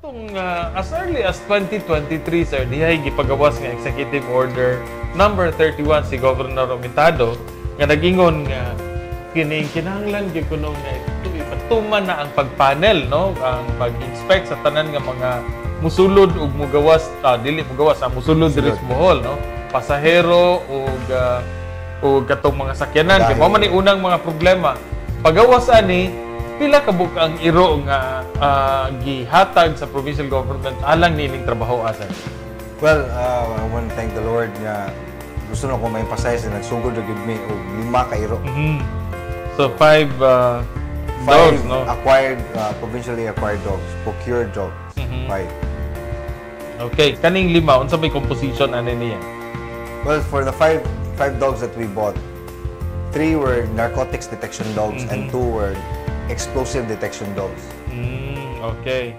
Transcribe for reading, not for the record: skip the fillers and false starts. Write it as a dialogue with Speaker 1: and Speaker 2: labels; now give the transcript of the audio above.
Speaker 1: Katong as early as 2023, sir, dihay gipagawas nga Executive Order number 31 si Governor Omitado nga nagingon nga kining kinahanglan gyud kuno nga ipatuman na ang pagpanel, no, ang pag-inspect sa tanan nga mga musulod ug mugawas, dili mugawas, musulod diri sa Bohol, no, pasahero ug katong mga sakyanan kay mao man ni unang mga problema. Pagawas ani pila ka buk ang iro nga gihatag sa provincial government alang nining trabaho asa?
Speaker 2: Well, I want to thank the Lord nga gusto na ko ma-emphasize na nagsugod na gud mi og 5 ka iro.
Speaker 1: So 5 dogs, no?
Speaker 2: Acquired, provincially acquired dogs, procured dogs. 5.
Speaker 1: Okay, kaning 5 unsa may composition ani niya?
Speaker 2: Well, for the 5 dogs that we bought, 3 were narcotics detection dogs and 2 were explosive detection dogs.
Speaker 1: Okay.